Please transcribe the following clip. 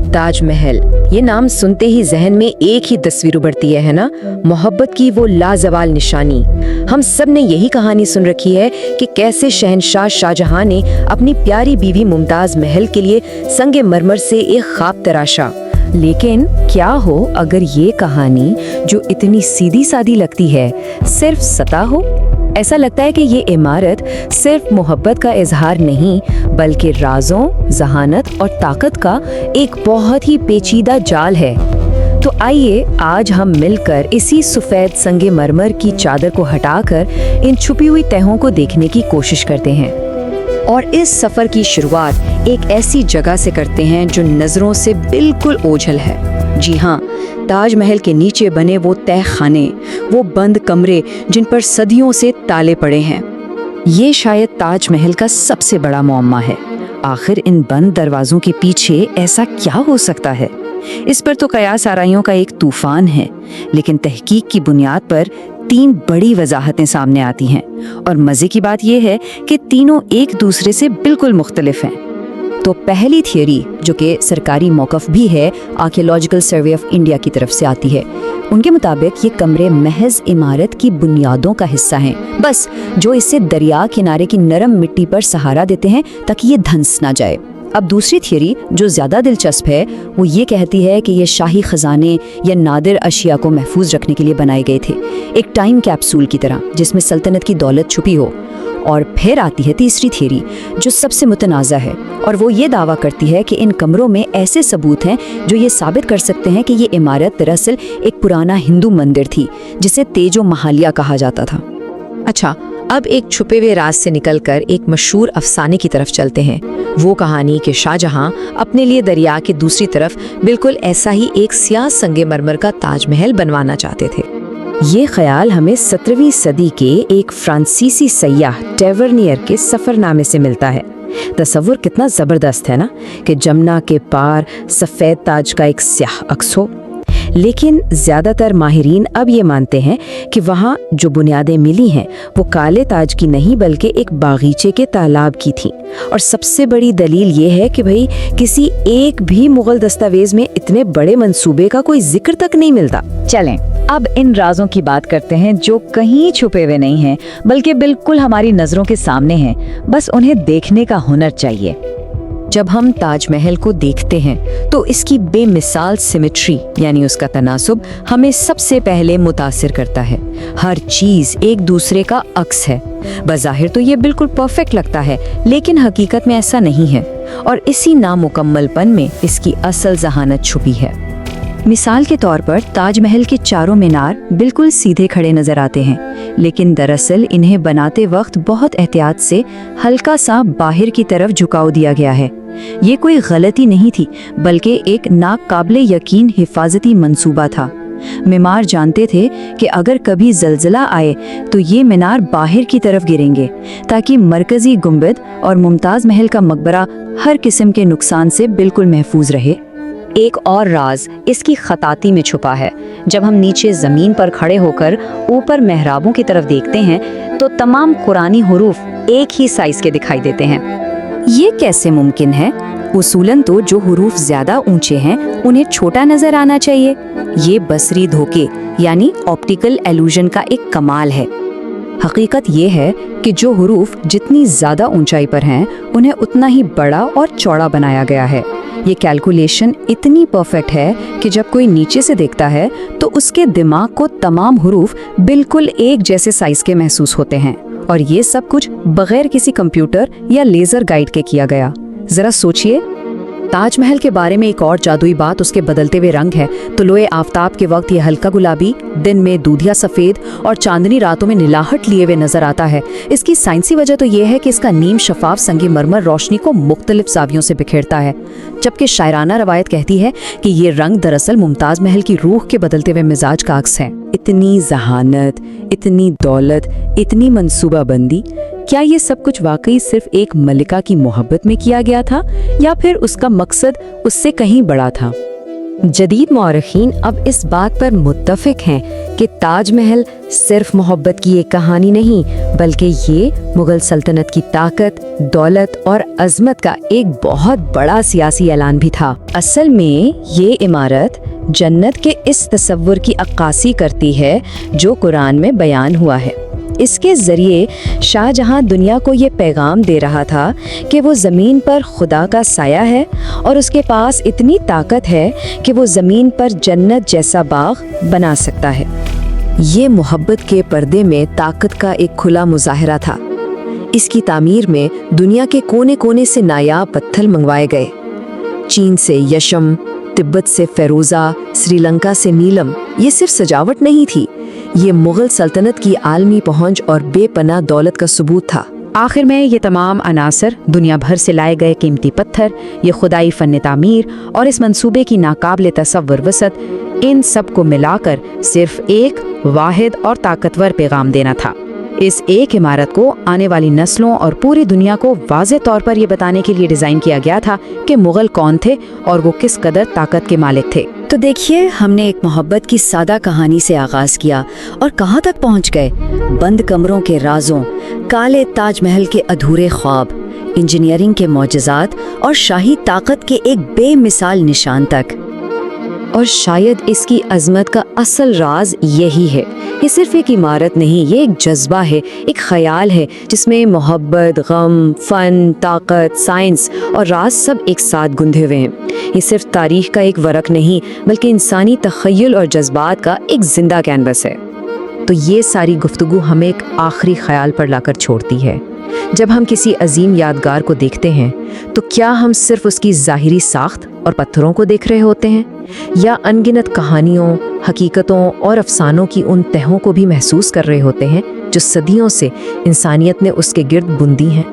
ताज महल, ये नाम सुनते ही जहन में एक ही तस्वीर उभरती है ना? मोहब्बत की वो लाजवाल निशानी। हम सब ने यही कहानी सुन रखी है कि कैसे शहंशाह शाहजहां ने अपनी प्यारी बीवी मुमताज महल के लिए संगे मरमर से एक ख्वाब तराशा। लेकिन क्या हो अगर ये कहानी, जो इतनी सीधी सादी लगती है, सिर्फ सता हो? ऐसा लगता है कि ये इमारत सिर्फ मोहब्बत का इजहार नहीं, बल्कि राजों, जहानत और ताकत का एक बहुत ही पेचीदा जाल है। तो आइए आज हम मिलकर इसी सफेद संगे मरमर की चादर को हटाकर इन छुपी हुई तहों को देखने की कोशिश करते हैं। और इस सफर की शुरुआत एक ऐसी जगह से करते हैं जो नजरों से बिल्कुल ओझल है। जी हाँ, ताजमहल के नीचे बने वो तह खाने, वो बंद कमरे जिन पर सदियों से ताले पड़े हैं। ये शायद ताजमहल का सबसे बड़ा मौम्मा है। आखिर इन बंद दरवाजों के पीछे ऐसा क्या हो सकता है? इस पर तो कयास आराइयों का एक तूफान है, लेकिन तहकीक की बुनियाद पर 3 बड़ी वजाहतें सामने आती हैं। और मजे की बात यह है कि तीनों एक दूसरे से बिल्कुल मुख्तलिफ हैं। तो पहली थियरी, जो कि सरकारी मौक़िफ़ भी है, आर्कियोलॉजिकल सर्वे ऑफ इंडिया की तरफ से आती है। उनके मुताबिक ये कमरे महज इमारत की बुनियादों का हिस्सा हैं, बस जो इसे दरिया किनारे की नरम मिट्टी पर सहारा देते हैं ताकि ये धंस ना जाए। अब दूसरी थियरी, जो ज़्यादा दिलचस्प है, वो ये कहती है कि ये शाही खजाने या नादिर अशिया को महफूज रखने के लिए बनाए गए थे, एक टाइम कैप्सूल की तरह जिसमें सल्तनत की दौलत छुपी हो। और फिर आती है तीसरी थियरी, जो सबसे मुतनाज़ा है, और वो ये दावा करती है कि इन कमरों में ऐसे सबूत हैं जो ये साबित कर सकते हैं कि ये इमारत दरअसल एक पुराना हिंदू मंदिर थी जिसे तेजो महालिया कहा जाता था। अच्छा, अब एक छुपे हुए राज से निकलकर एक मशहूर अफसाने की तरफ चलते हैं। वो कहानी कि शाहजहां अपने लिए दरिया के दूसरी तरफ बिल्कुल ऐसा ही एक स्याह संगे मरमर का ताजमहल बनवाना चाहते थे। ये ख्याल हमें 17वीं सदी के एक फ्रांसीसी सयाह टेवर्नियर के सफरनामे से मिलता है। तस्वुर कितना जबरदस्त है ना, कि जमुना के पार सफेद ताज का एक स्याह अक्स हो। लेकिन ज्यादातर माहिरीन अब ये मानते हैं कि वहाँ जो बुनियादें मिली हैं वो काले ताज की नहीं, बल्कि एक बागीचे के तालाब की थी। और सबसे बड़ी दलील ये है कि भाई किसी एक भी मुगल दस्तावेज में इतने बड़े मंसूबे का कोई जिक्र तक नहीं मिलता। चलें अब इन राजों की बात करते हैं जो कहीं छुपे हुए नहीं हैं, बल्कि बिल्कुल हमारी नजरों के सामने हैं, बस उन्हें देखने का हुनर चाहिए। जब हम ताजमहल को देखते हैं तो इसकी बेमिसाल सिमेट्री यानी उसका तनासुब हमें सबसे पहले मुतासिर करता है। हर चीज एक दूसरे का अक्स है। बज़ाहिर तो ये बिल्कुल परफेक्ट लगता है, लेकिन हकीकत में ऐसा नहीं है, और इसी नामुकम्मलपन में इसकी असल जहानत छुपी है। मिसाल के तौर पर ताजमहल के चारों मीनार बिल्कुल सीधे खड़े नजर आते हैं, लेकिन दरअसल इन्हें बनाते वक्त बहुत एहतियात से हल्का सा बाहर की तरफ झुकाव दिया गया है। ये कोई गलती नहीं थी, बल्कि एक नाकाबिले यकीन हिफाजती मंसूबा था। मीमार जानते थे कि अगर कभी जल्जला आए तो ये मीनार बाहर की तरफ गिरेंगे, ताकि मरकजी गुंबद और मुमताज महल का मकबरा हर किस्म के नुकसान से बिल्कुल महफूज रहे। एक और राज इसकी खताती में छुपा है। जब हम नीचे जमीन पर खड़े होकर ऊपर मेहराबों की तरफ देखते हैं तो तमाम कुरानी हुरूफ एक ही साइज के दिखाई देते हैं। ये कैसे मुमकिन है? उसूलन तो जो हुरूफ ज्यादा ऊंचे हैं उन्हें छोटा नजर आना चाहिए। ये बसरी धोखे यानी ऑप्टिकल एल्यूजन का एक कमाल है। हकीकत ये है कि जो हुरूफ जितनी ज्यादा ऊंचाई पर हैं उन्हें उतना ही बड़ा और चौड़ा बनाया गया है। ये कैलकुलेशन इतनी परफेक्ट है कि जब कोई नीचे से देखता है तो उसके दिमाग को तमाम हुरूफ बिल्कुल एक जैसे साइज के महसूस होते हैं, और ये सब कुछ बगैर किसी कंप्यूटर या लेजर गाइड के किया गया। जरा सोचिए, ताजमहल के बारे में एक और जादुई बात उसके बदलते हुए रंग है। तुलोए आफताब के वक्त ये हल्का गुलाबी, दिन में दूधिया सफेद और चांदनी रातों में नीलाहट लिए हुए नजर आता है। इसकी साइंसी वजह तो ये है कि इसका नीम शफाफ संगे मरमर रोशनी को मुख्तलिफ जावियों से बिखेरता है, जबकि शायराना रवायत कहती है कि ये रंग दरअसल मुमताज महल की रूह के बदलते हुए मिजाज का अक्स है। इतनी जहानत, इतनी दौलत, इतनी मंसूबाबंदी, क्या ये सब कुछ वाकई सिर्फ एक मलिका की मोहब्बत में किया गया था, या फिर उसका मकसद उससे कहीं बड़ा था? जदीद मौरखीन अब इस बात पर मुत्तफिक हैं कि ताजमहल सिर्फ मोहब्बत की एक कहानी नहीं, बल्कि ये मुगल सल्तनत की ताकत, दौलत और अजमत का एक बहुत बड़ा सियासी ऐलान भी था। असल में ये इमारत जन्नत के इस तस्वुर की अक्कासी करती है जो कुरान में बयान हुआ है। इसके ज़रिए शाहजहां दुनिया को ये पैगाम दे रहा था कि वो ज़मीन पर खुदा का साया है और उसके पास इतनी ताकत है कि वो ज़मीन पर जन्नत जैसा बाग बना सकता है। ये मोहब्बत के पर्दे में ताकत का एक खुला मुजाहरा था। इसकी तामीर में दुनिया के कोने कोने से नायाब पत्थर मंगवाए गए। चीन से यशम, तिब्बत से फेरोज़ा, श्रीलंका से नीलम। ये सिर्फ सजावट नहीं थी, ये मुगल सल्तनत की आलमी पहुंच और बेपनाह दौलत का सबूत था। आखिर में ये तमाम अनासर, दुनिया भर से लाए गए कीमती पत्थर, ये खुदाई फन तामीर और इस मंसूबे की नाकाबिले तसव्वुर वसत, इन सब को मिलाकर सिर्फ एक वाहिद और ताकतवर पैगाम देना था। इस एक इमारत को आने वाली नस्लों और पूरी दुनिया को वाज़ेह तौर पर ये बताने के लिए डिज़ाइन किया गया था कि मुग़ल कौन थे और वो किस कदर ताकत के मालिक थे। तो देखिए, हमने एक मोहब्बत की सादा कहानी से आगाज किया और कहाँ तक पहुँच गए। बंद कमरों के राजों, काले ताजमहल के अधूरे ख्वाब, इंजीनियरिंग के मौजज़ात और शाही ताकत के एक बेमिसाल निशान तक। और शायद इसकी अजमत का असल राज यही है। ये सिर्फ एक इमारत नहीं, ये एक जज्बा है, एक ख्याल है जिसमें मोहब्बत, गम, फ़न, ताकत, साइंस और राज सब एक साथ गुंधे हुए हैं। ये सिर्फ तारीख का एक वरक नहीं, बल्कि इंसानी तख़य्युल और जज्बात का एक जिंदा कैनवस है। तो ये सारी गुफ्तगू हमें एक आखिरी ख्याल पर लाकर छोड़ती है। जब हम किसी अजीम यादगार को देखते हैं तो क्या हम सिर्फ उसकी ज़ाहिरी साख्त और पत्थरों को देख रहे होते हैं, या अनगिनत कहानियों, हकीकतों और अफसानों की उन तहों को भी महसूस कर रहे होते हैं जो सदियों से इंसानियत ने उसके गिर्द बुंदी हैं।